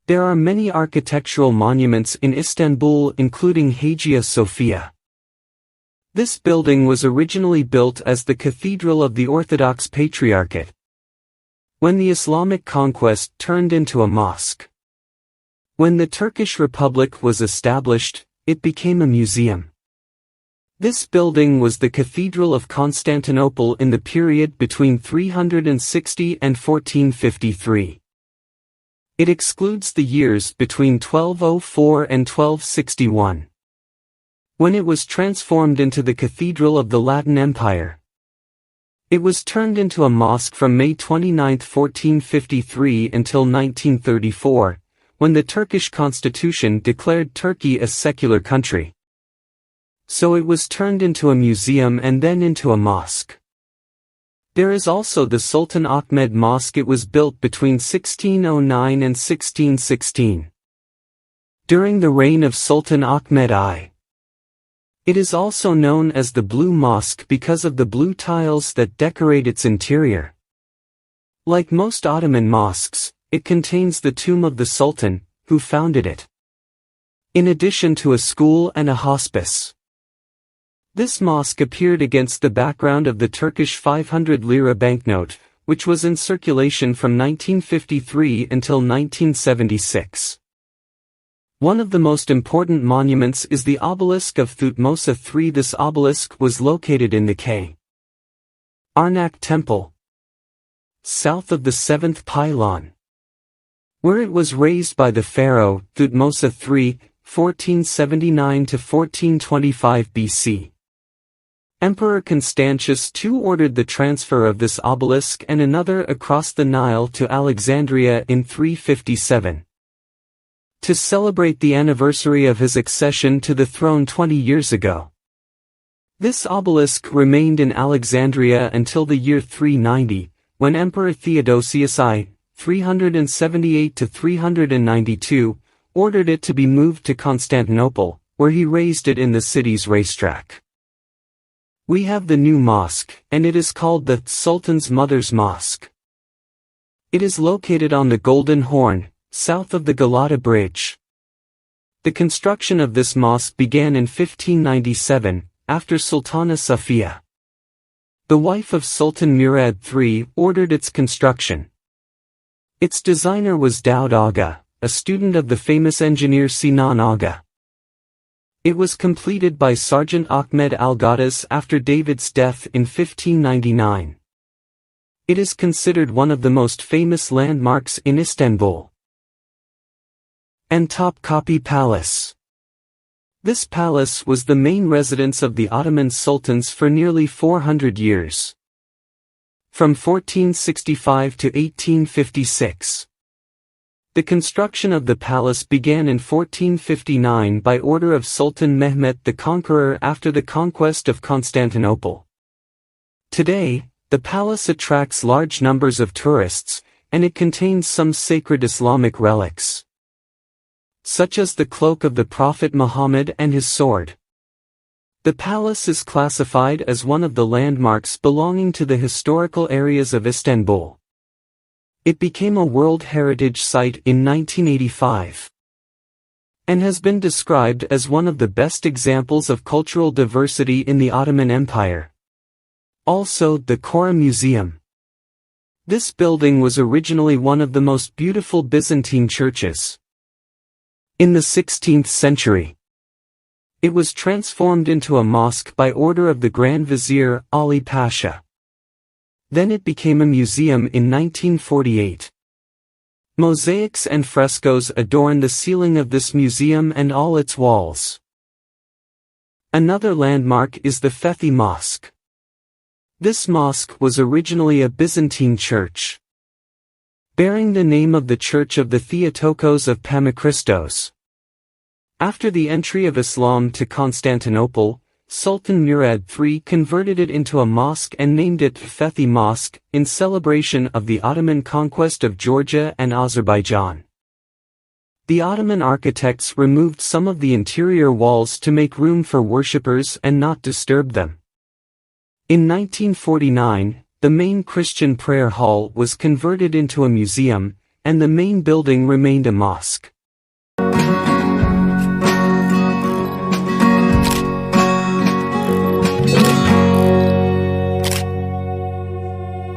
There are many architectural monuments in Istanbul, including Hagia Sophia. This building was originally built as the Cathedral of the Orthodox Patriarchate, when the Islamic conquest turned into a mosque. When the Turkish Republic was established, it became a museum. This building was the Cathedral of Constantinople in the period between 360 and 1453. It excludes the years between 1204 and 1261, when it was transformed into the Cathedral of the Latin Empire. It was turned into a mosque from May 29, 1453 until 1934, when the Turkish constitution declared Turkey a secular country. So it was turned into a museum and then into a mosque. There is also the Sultan Ahmed Mosque. It was built between 1609 and 1616, during the reign of Sultan Ahmed I. It is also known as the Blue Mosque because of the blue tiles that decorate its interior. Like most Ottoman mosques, it contains the tomb of the Sultan, who founded it, in addition to a school and a hospice. This mosque appeared against the background of the Turkish 500 lira banknote, which was in circulation from 1953 until 1976. One of the most important monuments is the obelisk of Thutmose III. This obelisk was located in the K. Arnak Temple, south of the 7th pylon, where it was raised by the pharaoh Thutmose III, 1479 to 1425 BC. Emperor Constantius II ordered the transfer of this obelisk and another across the Nile to Alexandria in 357. To celebrate the anniversary of his accession to the throne 20 years ago. This obelisk remained in Alexandria until the year 390, when Emperor Theodosius I, 378 to 392, ordered it to be moved to Constantinople, where he raised it in the city's racetrack. We have the new mosque, and it is called the Sultan's Mother's Mosque. It is located on the Golden Horn, south of the Galata Bridge. The construction of this mosque began in 1597, after Sultana Safia, the wife of Sultan Murad III, ordered its construction. Its designer was Daud Aga, a student of the famous engineer Sinan Aga. It was completed by Sergeant Ahmed Al-Ghadas after David's death in 1599. It is considered one of the most famous landmarks in Istanbul. And Topkapi Palace. This palace was the main residence of the Ottoman sultans for nearly 400 years. From 1465 to 1856. The construction of the palace began in 1459 by order of Sultan Mehmet the Conqueror after the conquest of Constantinople. Today, the palace attracts large numbers of tourists, and it contains some sacred Islamic relics, such as the cloak of the Prophet Muhammad and his sword. The palace is classified as one of the landmarks belonging to the historical areas of Istanbul. It became a World Heritage Site in 1985, and has been described as one of the best examples of cultural diversity in the Ottoman Empire. Also, the Kora Museum. This building was originally one of the most beautiful Byzantine churches. In the 16th century, it was transformed into a mosque by order of the Grand Vizier Ali Pasha. Then it became a museum in 1948. Mosaics and frescoes adorn the ceiling of this museum and all its walls. Another landmark is the Fethi Mosque. This mosque was originally a Byzantine church, bearing the name of the Church of the Theotokos of Pamukristos. After the entry of Islam to Constantinople, Sultan Murad III converted it into a mosque and named it Fethi Mosque, in celebration of the Ottoman conquest of Georgia and Azerbaijan. The Ottoman architects removed some of the interior walls to make room for worshippers and not disturb them. In 1949, the main Christian prayer hall was converted into a museum, and the main building remained a mosque.